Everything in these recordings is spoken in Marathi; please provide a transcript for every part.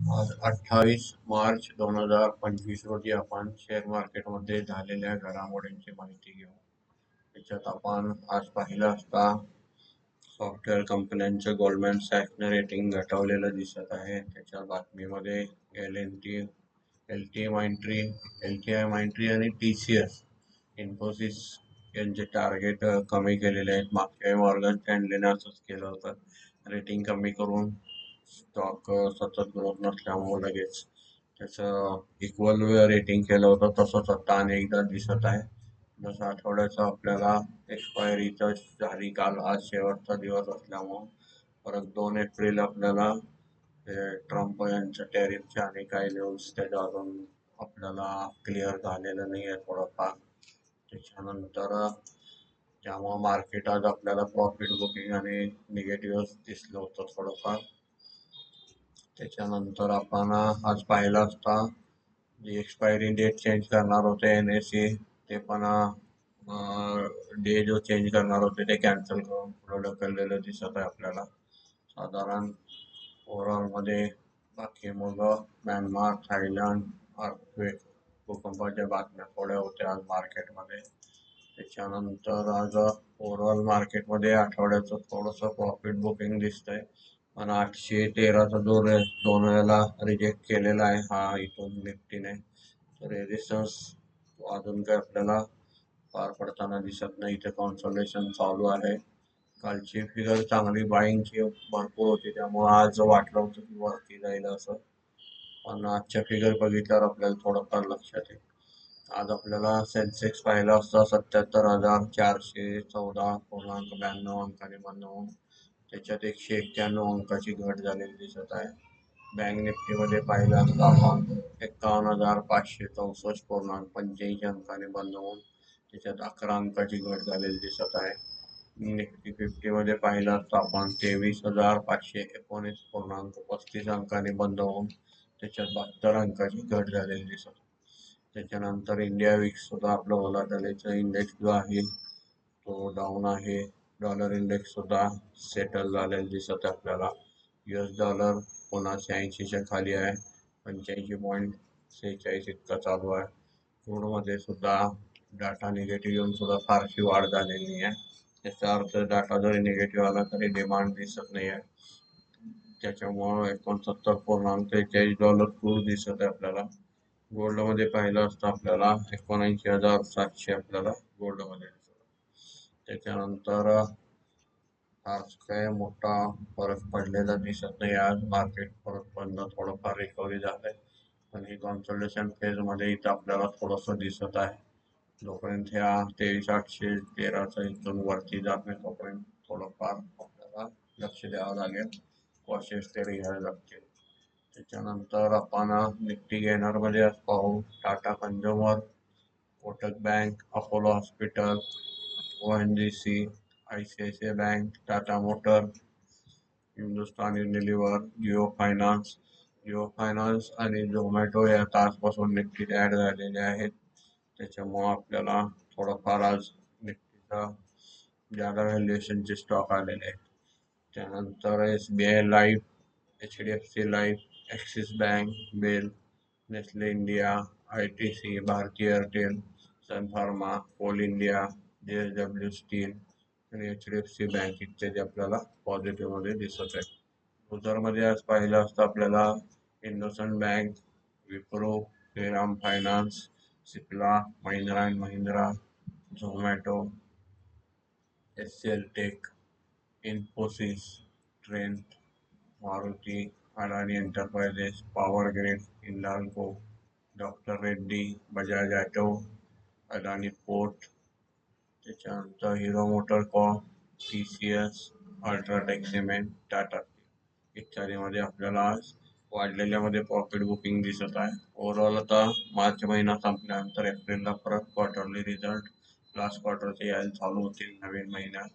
आज 28 मार्च 2025 रोजी आपण शेअर मार्केटमध्ये झालेल्या घडामोडींची माहिती घेऊ. त्याच्यात आपण आज पाहिलं असता सॉफ्टवेअर कंपन्यांचं गोल्डमॅन सॅक्सने रेटिंग घटवलेलं दिसत आहे. त्याच्या बातमीमध्ये L and T L T I Mindtree L T I Mindtree आणि TCS इन्फोसिस यांचे टार्गेट कमी केलेले आहेत. मागच्या मॉर्गन स्टॅनलीने असंच केलं होतं, रेटिंग कमी करून स्टॉक सतत ग्रोथ नसल्यामुळे लगेच त्याचं इक्वल रेटिंग केलं होतं. तसंच आता अनेकदा दिसत आहे. जसं आठवड्याचं आपल्याला एक्सपायरीचं झाली काल, आज शेवटचा दिवस असल्यामुळं परत 2 एप्रिल आपल्याला ट्रम्प यांच्या टॅरिफच्या आणि काही न्यूज त्याच्या अजून आपल्याला क्लिअर झालेलं नाही आहे थोडंफार. त्याच्यानंतर त्यामुळं मार्केट आज आपल्याला प्रॉफिट बुकिंग आणि निगेटिव्ह दिसलं होतं थोडंफार. त्याच्यानंतर आपण आज पाहिलं असता जी एक्सपायरी डेट चेंज करणार होते NSE, ते पण डे जो चेंज करणार होते ते कॅन्सल करून पुढे ढकललेलं दिसत आहे आपल्याला. साधारण ओव्हरऑलमध्ये बाकी मग म्यानमार, थायलंड, अर्थक्वेक, भूकंपाच्या बातम्या थोड्या होत्या आज मार्केटमध्ये. त्याच्यानंतर आज ओव्हरऑल मार्केटमध्ये आठवड्याचं थोडंसं प्रॉफिट बुकिंग दिसतंय, पण 813चा जो 2 वेळेला रिजेक्ट केलेला आहे हा इथून निफ्टीने, रेजिस्टन्स अजून काही आपल्याला पार पडताना दिसत नाही. इथे कॉन्सोलेशन चालू आहे. कालची फिगर चांगली बाईंगची भरपूर होती, त्यामुळे आज वाटलं होतं की वरती जाईल असं, पण आजच्या फिगर बघितल्यावर आपल्याला थोडंफार लक्षात येईल. आज आपल्याला सेन्सेक्स पाहिला असता 77,414.92 अंकाने बंद होऊन त्याच्यात 191 अंकाची घट झालेली दिसत आहे. बँक निफ्टीमध्ये पाहिलं असता आपण 51,564.85 अंकाने बंद होऊन त्याच्यात 11 अंकाची घट झालेली दिसत आहे. निफ्टी 50 मध्ये पाहिलं असता आपण 23,519.35 अंकाने बंद होऊन त्याच्यात 72 अंकाची घट झालेली दिसत आहे. त्याच्यानंतर इंडिया विक्स सुद्धा आपलं व्होलाटिलिटीचा इंडेक्स जो आहे तो डाऊन आहे. डॉलर इंडेक्स सुद्धा सेटल झालेला दिसत आहे आपल्याला. US डॉलर पुन्हा 86च्या खाली आहे, 85.46 इतका चालू आहे. क्रूडमध्ये सुद्धा डाटा निगेटिव्ह येऊन सुद्धा फारशी वाढ झालेली आहे. त्याचा अर्थ डाटा जरी निगेटिव्ह आला तरी डिमांड दिसत नाही आहे. त्याच्यामुळं $69.43 क्रूड दिसत आहे आपल्याला. गोल्डमध्ये पाहिलं असतं आपल्याला 79,700 आपल्याला गोल्डमध्ये दिसत. त्याच्यानंतर आज काय मोठा फरक पडलेला दिसत नाही. आज मार्केट परत बंद थोडंफार रिकव्हरी झालंय, पण ही कॉन्सोलेशन फेजमध्ये इथं आपल्याला थोडंसं दिसत आहे. जोपर्यंत ह्या 23,813चा इथून वरती जात नाही तोपर्यंत थोडंफार आपल्याला लक्ष द्यावं लागेल, कॉशियस तरी घ्यावे लागतील. त्याच्यानंतर आपण निफ्टी गेनरमध्ये आज पाहू Tata consumer, Kotak bank, Apollo hospital, ONGC, ICICI bank, Tata motor, Hindustan Unilever, Jio finance आणि झोमॅटो या तासपासून निफ्टीत ॲड झालेले आहेत. त्याच्यामुळं आपल्याला थोडंफार आज निफ्टीचा जादा व्हॅल्युएशनचे स्टॉक आलेले आहेत. त्यानंतर SBI life, HDFC life, Axis bank, BEL, Nestle India, ITC, Bharti Airtel, Sun Pharma, Coal India, JSW steel आणि HDFC बँक इत्यादी आपल्याला पॉझिटिव्हमध्ये दिसत आहे. लुझरमध्ये आज पाहिलं असतं आपल्याला IndusInd bank, Wipro, Shriram finance, Cipla, Mahindra and Mahindra, Zomato, HCL tech, Infosys, Trent, Maruti, Adani enterprises, power grid, Hindalco, doctor Reddy, Bajaj auto, Adani port, त्याच्यानंतर Hero motor corp, TCS, UltraTech cement, Tata इत्यादीमध्ये आपल्याला आज वाढलेल्यामध्ये प्रॉफिट बुकिंग दिसत आहे. ओव्हरऑल आता मार्च महिना संपल्यानंतर एप्रिलला परत क्वार्टरली रिझल्ट लास्ट क्वार्टरचे यायला चालू होतील नवीन महिन्यात,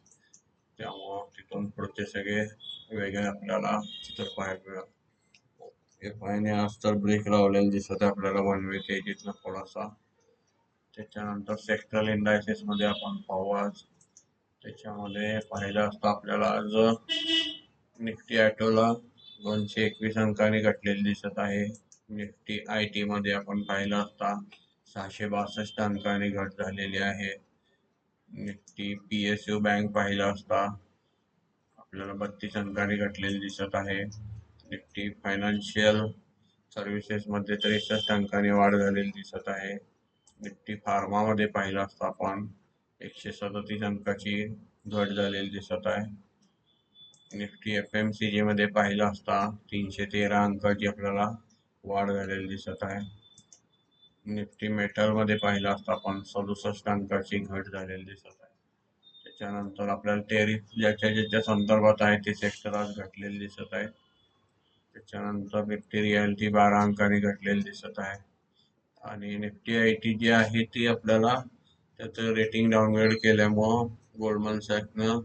त्यामुळं तिथून पुढचे सगळे वेगळे आपल्याला चित्र पाहायला मिळेल. FIने आज तर ब्रेक लावलेला दिसत आहे आपल्याला 1 वे तेजीतनं थोडासा. त्याच्यानंतर सेक्टरल इंडायसेसमध्ये आपण पाहू आज. त्याच्यामध्ये पाहिलं असतं आपल्याला आज निफ्टी ॲटोला 221 अंकांनी घटलेली दिसत आहे. निफ्टी IT मध्ये आपण पाहिलं असता 662 अंकांनी घट झालेली आहे. निफ्टी PSU बँक पाहिला असता आपल्याला 32 अंकांनी घटलेली दिसत आहे. निफ्टी फायनान्शियल सर्व्हिसेस मध्ये 63 अंकांनी वाढ झालेली दिसत आहे. निफ्टी फार्मा मध्ये पाहिलं असता आपण 137 अंकाची घट झालेली दिसत आहे. निफ्टी FMCG मध्ये पाहिलं असता 313 अंकाची आपल्याला वाढ झालेली दिसत आहे. निफ्टी मेटल मध्ये पाहिलं असता आपण 67 अंकाची घट झालेली दिसत आहे. त्याच्यानंतर आपल्याला टेरिफ ज्याच्या संदर्भात आहे ते सेक्टर आज घटलेले दिसत आहे. त्याच्यानंतर निफ्टी रियालिटी 12 अंकांनी घटलेली दिसत आहे. आणि निफ्टी IT जी आहे ती आपल्याला त्याचं रेटिंग डाऊनग्रेड केल्यामुळं गोल्डमन सॅकनं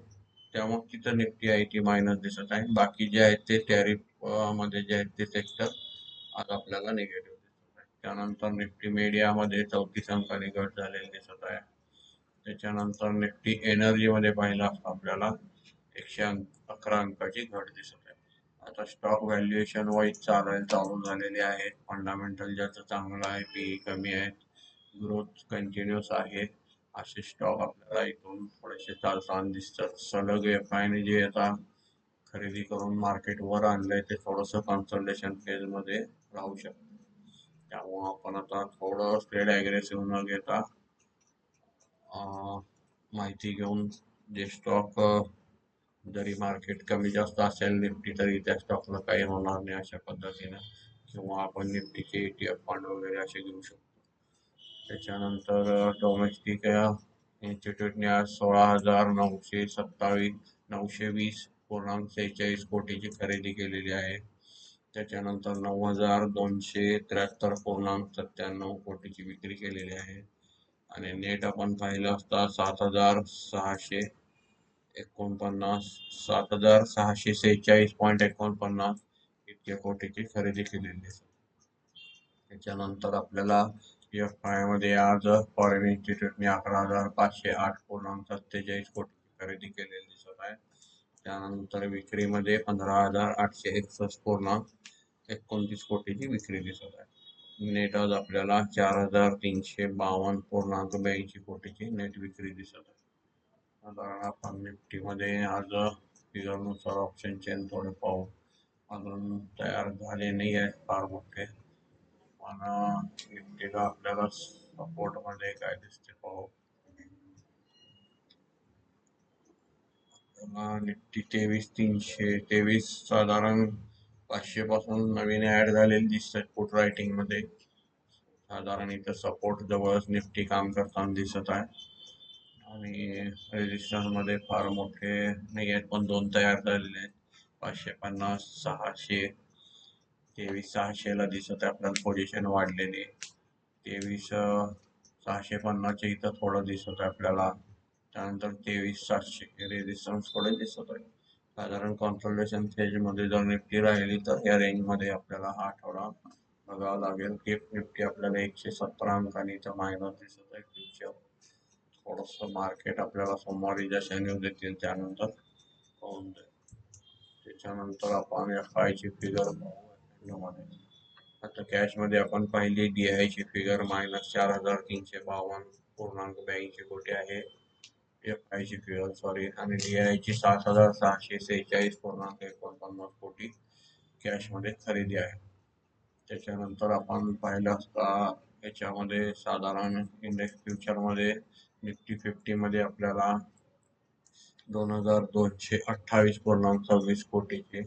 त्यामुळे तिथं निफ्टी IT मायनस दिसत आहे. बाकी जे आहेत ते टॅरिफ मध्ये जे आहेत ते सेक्टर आज आपल्याला निगेटिव्ह दिसत आहे. त्यानंतर निफ्टी मीडियामध्ये 34 अंकांनी घट झालेली दिसत आहे. त्याच्यानंतर निफ्टी एनर्जी मध्ये पाहिलं असता आपल्याला 111 अंकाची घट दिसत आहे. आता स्टॉक व्हॅल्युएशन वाईज चालू झालेले आहे. फंडामेंटल ज्याचं चांगलं आहे, PE कमी आहे, ग्रोथ कंटिन्युअस आहे, असे स्टॉक आपल्याला इथून थोडेसे चालताना दिसतात. सलग FI जे आता खरेदी करून मार्केट वर आणलंय ते थोडंसं कन्सल्टेशन फेज मध्ये राहू शकतं. त्यामुळं आपण आता थोडं ट्रेड अग्रेसिव्ह न घेता माहिती घेऊन जे स्टॉक जरी मार्केट कमी जास्त असेल निफ्टी तरी त्या स्टॉकला काही होणार नाही अशा पद्धतीनं, किंवा आपण निफ्टीचे ETF फंड वगैरे असे घेऊ शकतो. त्याच्यानंतर डोमेस्टिक इन्स्टिट्यूटने आज 16,920.46 कोटीची खरेदी केलेली आहे. त्याच्यानंतर 9,273.97 कोटीची विक्री केलेली आहे. आणि नेट आपण पाहिलं असता 7,646.49 इतक्या कोटीची खरेदी केलेली आहे. त्याच्यानंतर आपल्याला FI मध्ये आज फॉरेन इन्स्टिट्यूटने 11,508.47 कोटीची खरेदी केलेली दिसत आहे. त्यानंतर विक्रीमध्ये 15,861.29 कोटीची विक्री दिसत आहे. नेट आज आपल्याला 4,352.82 कोटीची नेट विक्री दिसत आहे. साधारण आपण निफ्टी मध्ये आज फिगरनुसार ऑप्शन चेन थोडे पाहू. अजून तयार झाले नाही आहेत फार मोठे, पण निफ्टीला आपल्याला सपोर्ट मध्ये काय दिसते पाहू. निफ्टी 23,323 साधारण 500 पासून नवीन ऍड झालेली दिसतात पुट रायटिंग मध्ये. साधारण इथं सपोर्ट जवळच निफ्टी काम करताना दिसत आहे. आणि रेजिस्टन्स मध्ये फार मोठे नाही आहेत, पण दोन तयार झालेले आहेत. 550, 600, 23,600 ला दिसत आहे आपल्याला पोझिशन वाढलेली. 23,650 इथं थोडं दिसत आहे आपल्याला. त्यानंतर 23,700 रेजिस्टन्स थोडे दिसत आहे. साधारण कॉन्सल्टेशन फेज मध्ये जर निफ्टी राहिली तर या रेंज मध्ये आपल्याला हा आठवडा बघावं लागेल. की निफ्टी आपल्याला 117 अंकांनी इथं मायनस दिसत आहे. फ्युचर थोडस मार्केट आपल्याला सोमवारी जशा न्यूज येतील त्यानंतर होऊन जाईल. त्याच्यानंतर आपण FI ची फिगर पाहू. आता कॅश मध्ये आपण पाहिली DI ची फिगर -4,352.82 कोटी आहे. FI ची फिगर आणि DI ची 7,646.49 कोटी कॅश मध्ये खरेदी आहे. त्याच्यानंतर आपण पाहिलं असता याच्यामध्ये साधारण इंडेक्स फ्युचर मध्ये निफ्टी 50 मध्ये आपल्याला 2,228.26 कोटीची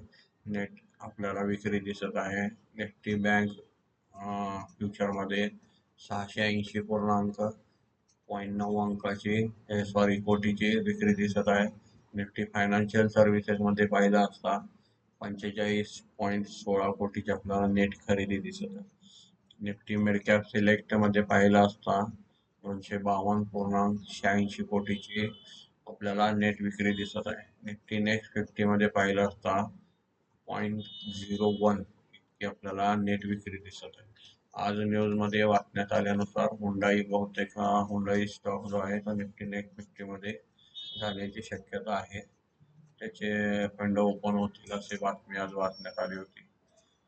नेट आपल्याला विक्री दिसत आहे. निफ्टी बँक फ्युचर मध्ये 680.9 कोटीची विक्री दिसत आहे. निफ्टी फायनान्शियल सर्व्हिसेस मध्ये पाहिलं असता 45.16 कोटीची आपल्याला नेट खरेदी दिसत आहे. निफ्टी मिड कॅप सिलेक्ट मध्ये पाहिलं असता 252.86 कोटीची आपल्याला नेट विक्री दिसत आहे. निफ्टी नेक्स्ट 50 मध्ये पाहिलं असता 0.01 इतकी आपल्याला नेट विक्री दिसत आहे. आज न्यूज मध्ये वाचण्यात आल्यानुसार हुंडाई स्टॉक जो आहे तो निफ्टी नेक्स्ट 50 मध्ये जाण्याची शक्यता आहे. त्याचे फंड ओपन होतील अशी बातमी आज वाचण्यात आली होती.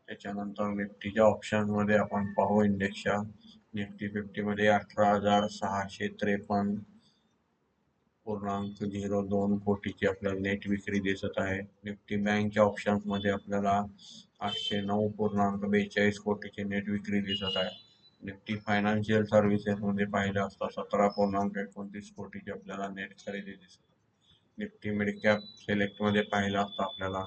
त्याच्यानंतर निफ्टीच्या ऑप्शनमध्ये आपण पाहू इंडेक्सच्या निफ्टी 50 मध्ये 18,653 .02 कोटीची आपल्याला नेट विक्री दिसत आहे. निफ्टी बँकच्या ऑप्शन्स मध्ये आपल्याला 809.42 कोटीची नेट विक्री दिसत आहे. निफ्टी फायनान्शियल सर्व्हिसेस मध्ये पाहिलं असता 17.29 कोटीची आपल्याला नेट खरेदी दिसत आहे. निफ्टी मिड कॅप सिलेक्ट मध्ये पाहिलं असता आपल्याला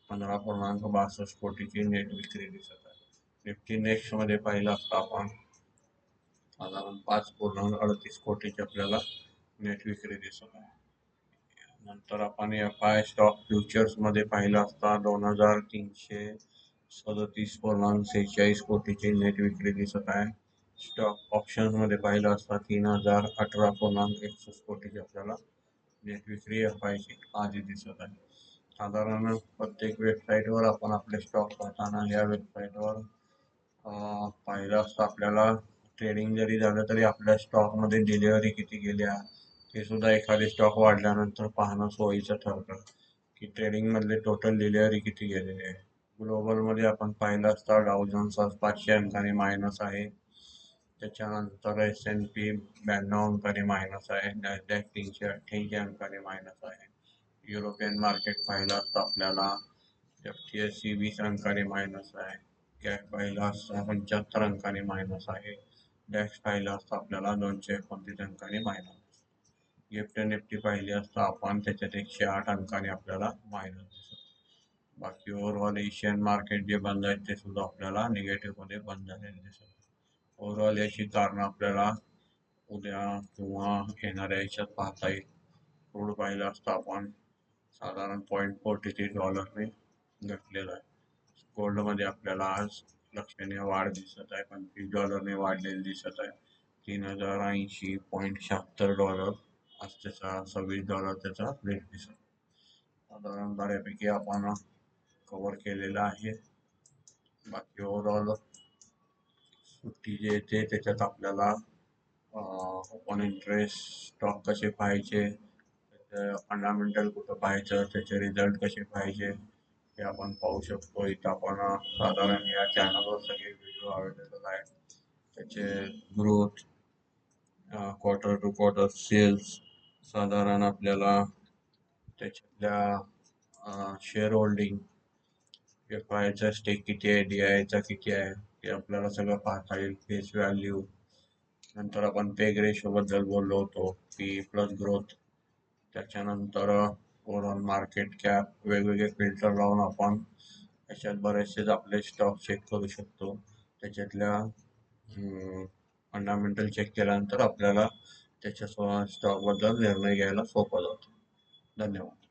15.62 कोटीची नेट विक्री दिसत आहे. निफ्टी नेक्स्ट मध्ये पाहिलं असता आपण साधारण 5.38 कोटीची आपल्याला नेट विक्री दिसत आहे. नंतर आपण FI स्टॉक फ्युचर्स मध्ये पाहिलं असता 2,337.46 कोटीची नेट विक्री दिसत आहे. स्टॉक ऑप्शन्स मध्ये पाहिलं असता 3,018.61 कोटीची आपल्याला नेट विक्री FI ची आधी दिसत आहे. साधारण प्रत्येक वेबसाईटवर आपण आपले स्टॉक पाहताना या वेबसाईटवर पाहिलं असतं आपल्याला ट्रेडिंग जरी झालं तरी आपल्या स्टॉकमध्ये डिलिव्हरी किती गेल्या हे सुद्धा एखादे स्टॉक वाढल्यानंतर पाहणं सोयीचं ठरतं की ट्रेडिंग मधले टोटल डिलिव्हरी किती गेलेली आहे. ग्लोबल मध्ये आपण पाहिलं असता डाउ जोन्स 500 अंकाने मायनस आहे. त्याच्यानंतर S&P 92 अंकाने मायनस आहे. नॅसडॅक 388 अंकाने मायनस आहे. युरोपियन मार्केट पाहिलं असतं आपल्याला FTSE 20 अंकाने मायनस आहे. कॅप पाहिलं असता 75 अंकाने मायनस आहे. डॅक्स पाहिलं असतं आपल्याला 229 अंकाने मायनस. गिफ्ट निफ्टी पाहिली असता आपण त्याच्यात 108 अंकाने आपल्याला मायनस दिसत. बाकी ओव्हरऑल एशियन मार्केट जे बंद आहेत ते सुद्धा आपल्याला निगेटिव्ह मध्ये बंद झालेले दिसत. ओव्हरऑल याची कारण आपल्याला उद्या किंवा येणाऱ्या याच्यात पाहता येईल. क्रूड पाहिलं असतं आपण साधारण $0.43 घटलेला आहे. गोल्ड मध्ये आपल्याला आज लक्षणीय वाढ दिसत आहे. $25 वाढलेली दिसत आहे. $3,080.76 आज त्याचा $26 त्याचा रेट दिसत. साधारण बऱ्यापैकी आपण कव्हर केलेला आहे. बाकी ओव्हरऑल सुट्टी जे येते त्याच्यात आपल्याला ओपन इंटरेस्ट स्टॉक कसे पाहायचे, त्याचं फंडामेंटल कुठं पाहायचं, त्याचे रिझल्ट कसे पाहायचे हे आपण पाहू शकतो. इथं आपण साधारण या चॅनलवर सगळे व्हिडिओ अवेलेबल आहेत. त्याचे growth, quarter to quarter sales, साधारण आपल्याला त्याच्यातल्या शेअर होल्डिंग, FIचा स्टेक किती आहे, DIचा किती आहे हे आपल्याला सगळं पाहता येईल. फेस व्हॅल्यू, नंतर आपण पेग रेशो बद्दल बोललो होतो, PE प्लस ग्रोथ, त्याच्यानंतर ओव्हरऑल मार्केट कॅप, वेगवेगळे फिल्टर लावून आपण याच्यात बरेचसे आपले स्टॉक चेक करू शकतो. त्याच्यातल्या फंडामेंटल चेक केल्यानंतर आपल्याला त्याच्या स्टॉक बद्दल निर्णय घ्यायला सोपं जातं. धन्यवाद.